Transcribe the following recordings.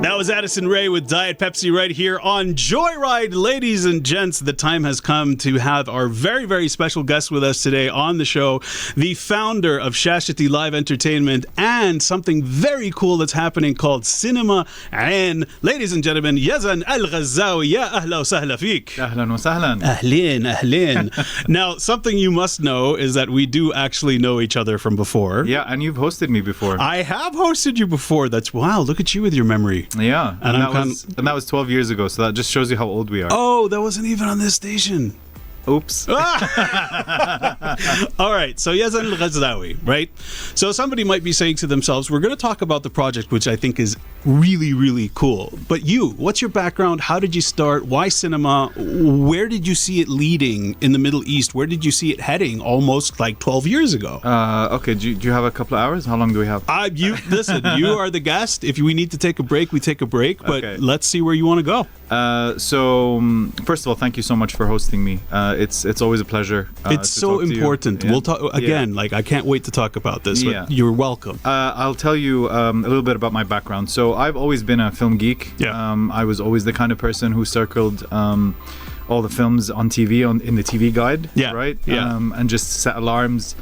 That was Addison Rae with Diet Pepsi right here on Joyride. Ladies and gents, the time has come to have our very, very special guest with us today on the show, the founder of Shashati Live Entertainment and something very cool that's happening called Cinema Al Ain. Ladies and gentlemen, Yazan Al Ghazzawi. Ya ahla wa sahla feek. Ahlan wa sahlan. Ahlan. Now, something you must know is that we do actually know each other from before. Yeah, and you've hosted me before. I have hosted you before. That's wow. Look at you with your memory. Yeah, and that was 12 years ago, so that just shows you how old we are. Oh, that wasn't even on this station. Oops. All right, so Yazan Al Ghazzawi, right? So somebody might be saying to themselves, we're going to talk about the project, which I think is really, really cool. But you, what's your background? How did you start? Why cinema? Where did you see it leading in the Middle East? Where did you see it heading almost like 12 years ago? Okay, do you have a couple of hours? How long do we have? Listen, you are the guest. If we need to take a break, we take a break. But Okay. let's see where you want to go. First of all, thank you so much for hosting me. It's always a pleasure. It's to so talk to you. important. Yeah. We'll talk again. Yeah. Like, I can't wait to talk about this. But Yeah. you're welcome. I'll tell you a little bit about my background. So I've always been a film geek. Yeah. I was always the kind of person who circled all the films on TV in the TV guide. Yeah. Right. Yeah. And just set alarms,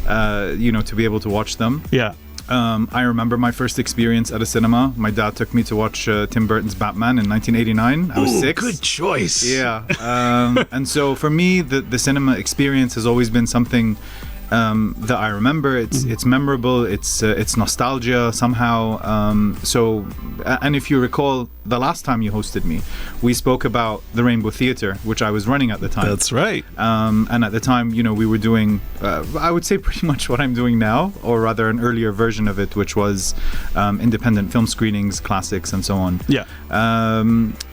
to be able to watch them. Yeah. I remember my first experience at a cinema. My dad took me to watch Tim Burton's Batman in 1989. I was 6. Good choice. Yeah. And so for me, the cinema experience has always been something that I remember. It's memorable. It's nostalgia somehow. And if you recall, the last time you hosted me, we spoke about the Rainbow Theatre, which I was running at the time. That's right. And at the time, we were doing, I would say pretty much what I'm doing now, or rather an earlier version of it, which was independent film screenings, classics, and so on. Yeah.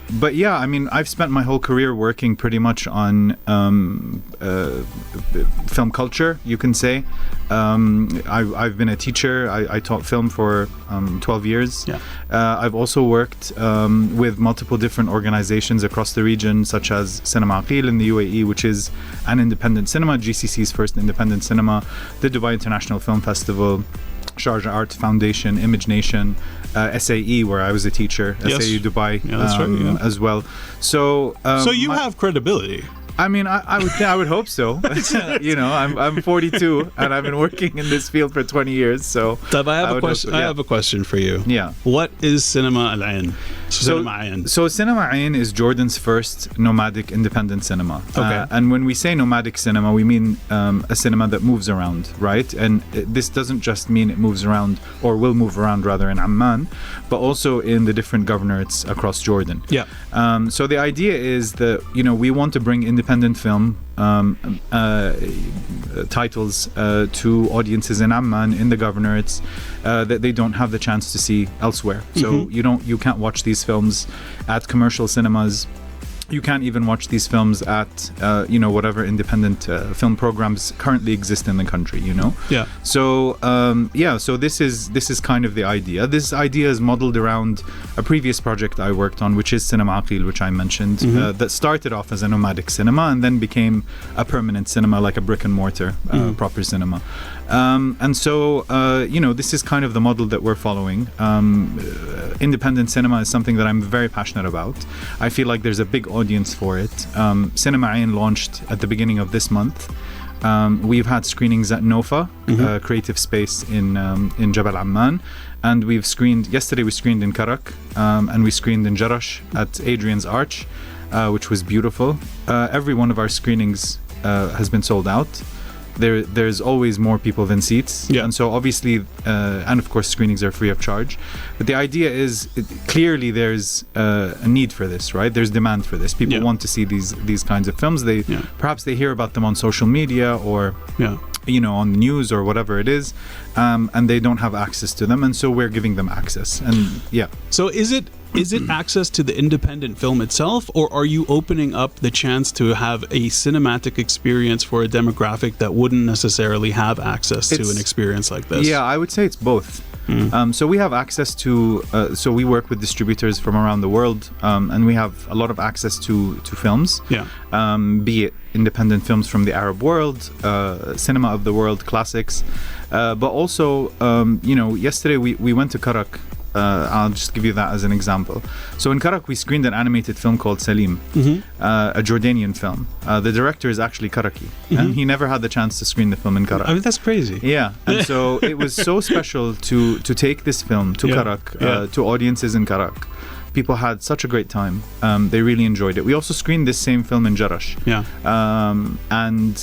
But yeah, I mean, I've spent my whole career working pretty much on film culture, you can say. I've been a teacher. I taught film for 12 years. Yeah. I've also worked with multiple different organizations across the region, such as Cinema Al Ain in the UAE, which is an independent cinema, GCC's first independent cinema, the Dubai International Film Festival, Sharjah Arts Foundation, Image Nation, SAE, where I was a teacher, Yes. SAE Dubai, Yeah, that's right, yeah. as well. So You have credibility. I mean, I would hope so. I'm 42 and I've been working in this field for 20 years. So Tab, I have a would question. hope so, I yeah. have a question for you. Yeah. What is Cinema Al Ain? Cinema Al Ain. So Cinema Al Ain is Jordan's first nomadic independent cinema. Okay. And when we say nomadic cinema, we mean a cinema that moves around, right? And this doesn't just mean it moves around, or will move around rather, in Amman, but also in the different governorates across Jordan. Yeah. So the idea is that, we want to bring independent film titles to audiences in Amman, in the governorates, that they don't have the chance to see elsewhere. So you can't watch these films at commercial cinemas. You can't even watch these films at whatever independent film programs currently exist in the country. Yeah. So so this is kind of the idea. This idea is modeled around a previous project I worked on, which is Cinema Al Ain, which I mentioned, that started off as a nomadic cinema and then became a permanent cinema, like a brick and mortar proper cinema. This is kind of the model that we're following. Independent cinema is something that I'm very passionate about. I feel like there's a big audience for it. Cinema Al Ain launched at the beginning of this month. We've had screenings at Nofa, creative space in Jabal Amman, and yesterday we screened in Karak, and we screened in Jarash at Adrian's Arch, which was beautiful. Every one of our screenings has been sold out. There's always more people than seats. Yeah. And so obviously, and of course screenings are free of charge. But the idea is, clearly there's a need for this, right? There's demand for this. People want to see these kinds of films. Perhaps they hear about them on social media or on the news or whatever it is, and they don't have access to them. And so we're giving them access. And So is it access to the independent film itself, or are you opening up the chance to have a cinematic experience for a demographic that wouldn't necessarily have access to an experience like this? Yeah, I would say it's both. So we have access to, so we work with distributors from around the world, and we have a lot of access to films, be it independent films from the Arab world, cinema of the world, classics, but also, yesterday we went to Karak I'll just give you that as an example. So in Karak, we screened an animated film called Salim, a Jordanian film. The director is actually Karaki, and he never had the chance to screen the film in Karak. I mean, that's crazy. Yeah, and so it was so special to take this film to Karak, to audiences in Karak. People had such a great time. They really enjoyed it. We also screened this same film in Jarash. And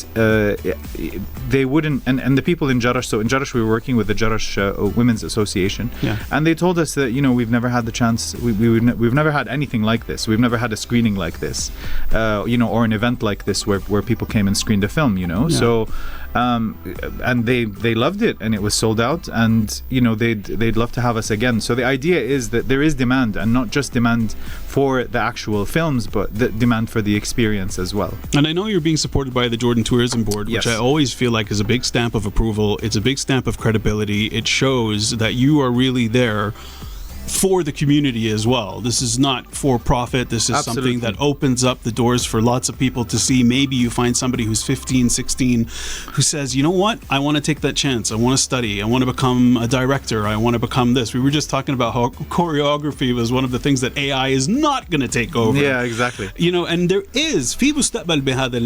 they wouldn't, and the people in Jarash, so in Jarash we were working with the Jarash Women's Association, and they told us that, you know, we've never had the chance, we've never had anything like this. We've never had a screening like this, you know, or an event like this where people came and screened a film, you know. So and they loved it, and it was sold out, and you know they'd love to have us again. So the idea is that there is demand, and not just demand for the actual films, but the demand for the experience as well. And I know you're being supported by the Jordan Tourism Board, which I always feel like is a big stamp of approval. It's a big stamp of credibility. It shows that you are really there for the community as well. This is not for profit. This is something that opens up the doors for lots of people to see. Maybe you find somebody who's 15, 16 who says, you know what, I want to take that chance. I want to study. I want to become a director. I want to become this. We were just talking about how choreography was one of the things that AI is not going to take over. Yeah, exactly. You know, and there is في مستقبل بهذا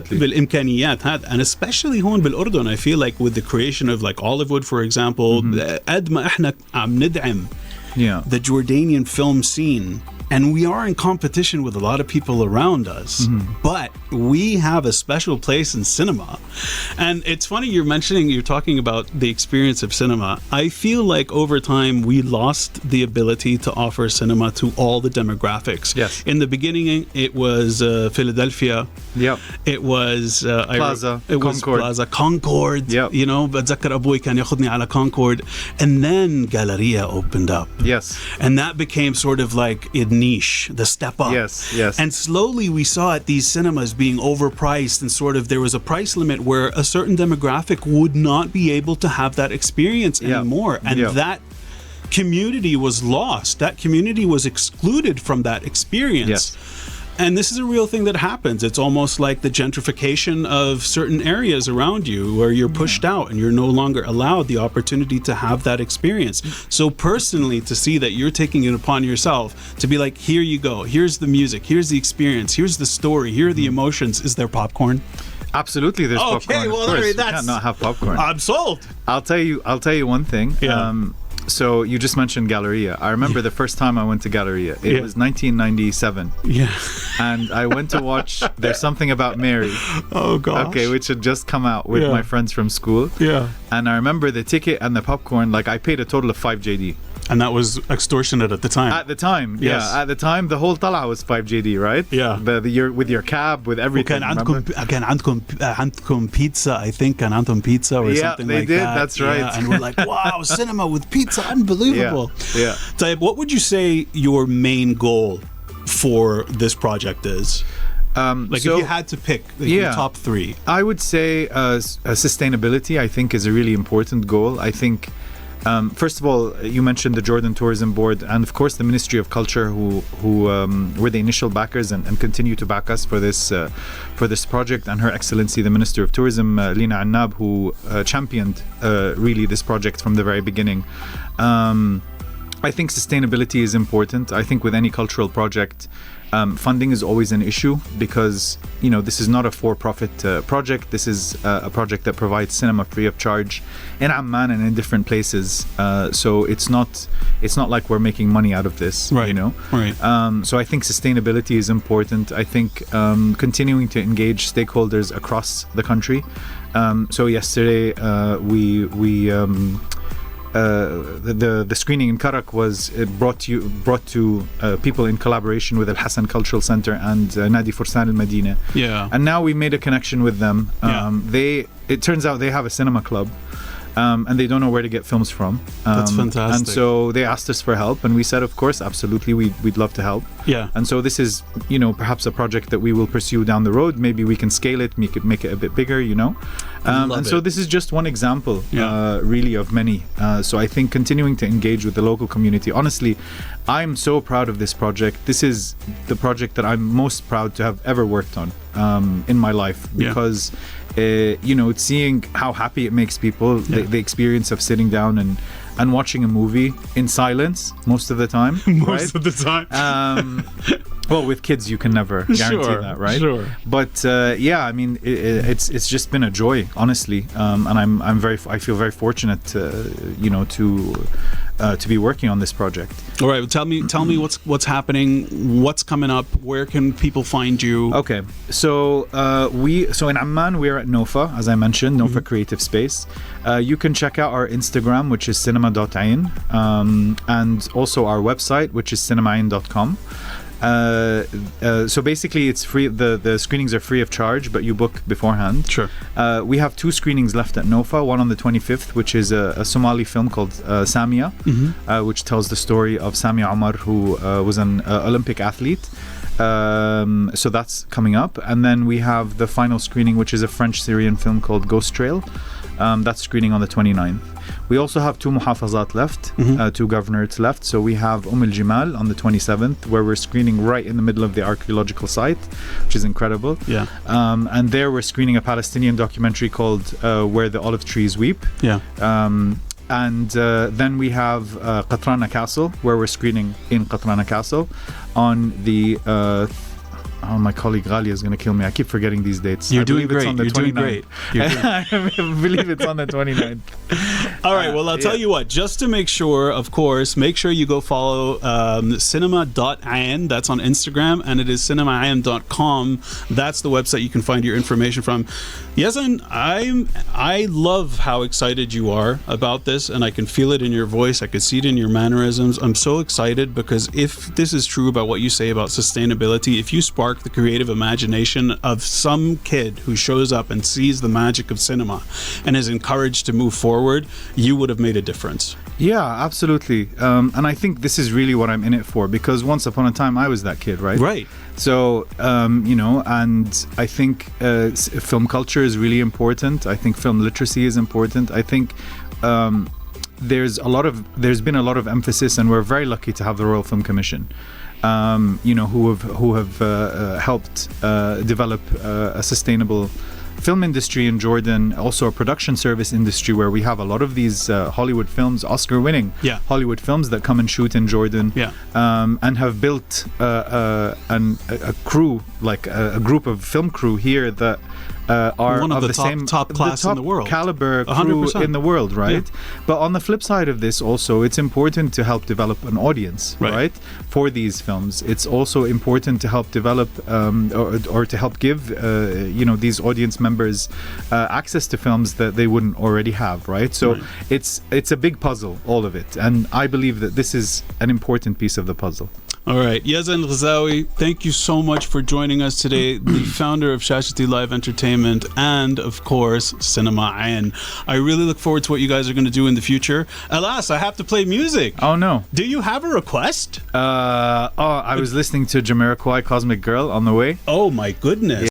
بالإمكانيات هذا, and especially هون بالأردن. I feel like with the creation of like Olivewood, for example, قد ما احنا عم ندعم the Jordanian film scene, and we are in competition with a lot of people around us, but we have a special place in cinema. And it's funny you're talking about the experience of cinema. I feel like over time we lost the ability to offer cinema to all the demographics. Yes. In the beginning it was Philadelphia. Yep. It was Plaza. Concord. Yep. You know, بتذكر أبوي كان ياخذني على Concord, and then Galleria opened up. Yes. And that became sort of like a niche, the step up. Yes. And slowly we saw at these cinemas being overpriced, and sort of there was a price limit where a certain demographic would not be able to have that experience anymore. And that community was lost. That community was excluded from that experience. Yes. And this is a real thing that happens. It's almost like the gentrification of certain areas around you where you're pushed out and you're no longer allowed the opportunity to have that experience. So personally, to see that you're taking it upon yourself to be like, here you go, here's the music, here's the experience, here's the story, here are the emotions. Is there popcorn? Absolutely, there's popcorn. Okay, well, you that's... can't not have popcorn. I'm sold. I'll tell you one thing. So you just mentioned Galleria. I remember the first time I went to Galleria. It was 1997. Yeah. And I went to watch There's Something About Mary. Oh, gosh. Okay, which had just come out with my friends from school. Yeah. And I remember the ticket and the popcorn, like I paid a total of 5 JD. And that was extortionate at the time. At the time, yes. At the time, the whole tala was 5 JD, right? Yeah. With your cab, with everything. كان عندكم pizza, I think. كان عندهم pizza or something like that. Yeah, they did. That's right. Yeah, and we're like, wow, cinema with pizza, unbelievable. Yeah. Taib, what would you say your main goal for this project is? If you had to pick your top 3. I would say sustainability, I think, is a really important goal. I think first of all, you mentioned the Jordan Tourism Board, and of course the Ministry of Culture, who were the initial backers and continue to back us for this project, and Her Excellency the Minister of Tourism, Lina Annab, who championed really this project from the very beginning. I think sustainability is important. I think with any cultural project, funding is always an issue, because this is not a for-profit project. This is a project that provides cinema free of charge in Amman and in different places. So it's not like we're making money out of this. Right. Right. So I think sustainability is important. I think continuing to engage stakeholders across the country. So yesterday we the screening in Karak was brought to people in collaboration with Al Hassan Cultural Center and Nadi Fursan Al Madina. Yeah. And now we made a connection with them. It turns out they have a cinema club. And they don't know where to get films from. That's fantastic. And so they asked us for help, and we said, of course, absolutely, we'd love to help. Yeah. And so this is, perhaps a project that we will pursue down the road. Maybe we can scale it, make it a bit bigger, So this is just one example, really, of many. So I think continuing to engage with the local community. Honestly, I'm so proud of this project. This is the project that I'm most proud to have ever worked on in my life, because seeing how happy it makes people, the experience of sitting down and watching a movie in silence most of the time. Most of the time. Well, with kids, you can never guarantee that, right? Sure. But yeah, I mean, it's just been a joy, honestly, and I feel very fortunate, to be working on this project. All right, well, tell me what's happening, what's coming up, where can people find you? Okay, so in Amman we're at Nofa, as I mentioned, Nofa Creative Space. You can check out our Instagram, which is cinema.ain, and also our website, which is cinemaain.com. So basically it's free, the screenings are free of charge, but you book beforehand. Sure. We have 2 screenings left at Nofa, one on the 25th, which is a Somali film called Samia, which tells the story of Samia Omar, who was an Olympic athlete. So that's coming up. And then we have the final screening, which is a French-Syrian film called Ghost Trail. That's screening on the 29th. We also have 2 muhafazat left, 2 governorates left. So we have Al Jimal on the 27th, where we're screening right in the middle of the archaeological site, which is incredible. Yeah. And there we're screening a Palestinian documentary called Where the Olive Trees Weep. Yeah. And then we have Qatrana Castle, where we're screening in Qatrana Castle on the my colleague Ghalia is going to kill me. I keep forgetting these dates. You're doing great. You're doing great. I believe it's on the 29th. All right. Well, I'll tell you what. Just to make sure, of course, make sure you go follow cinema.ain. That's on Instagram, and it is cinemaain.com. That's the website you can find your information from. Yazan, I love how excited you are about this, and I can feel it in your voice. I can see it in your mannerisms. I'm so excited because if this is true about what you say about sustainability, if you spark the creative imagination of some kid who shows up and sees the magic of cinema and is encouraged to move forward, you would have made a difference. Yeah, absolutely. And I think this is really what I'm in it for, because once upon a time I was that kid, right? Right. So, and I think film culture is really important. I think film literacy is important. I think there's been a lot of emphasis, and we're very lucky to have the Royal Film Commission, who have helped develop a sustainable film industry in Jordan, also a production service industry where we have a lot of these Hollywood films, Oscar-winning Hollywood films that come and shoot in Jordan, and have built a crew, like a group of film crew here that are one of the same top class in the world, caliber crew 100%. in the world, right? But on the flip side of this, also, it's important to help develop an audience, right? For these films, it's also important to help develop or to help give these audience members access to films that they wouldn't already have, right? So it's a big puzzle, all of it, and I believe that this is an important piece of the puzzle. All right, Yazan Al Ghazzawi, thank you so much for joining us today, the founder of Shashati Live Entertainment and, of course, Cinema Ain. I really look forward to what you guys are going to do in the future. Alas, I have to play music. Oh, no. Do you have a request? I was listening to Jamiroquai, Cosmic Girl, on the way. Oh, my goodness.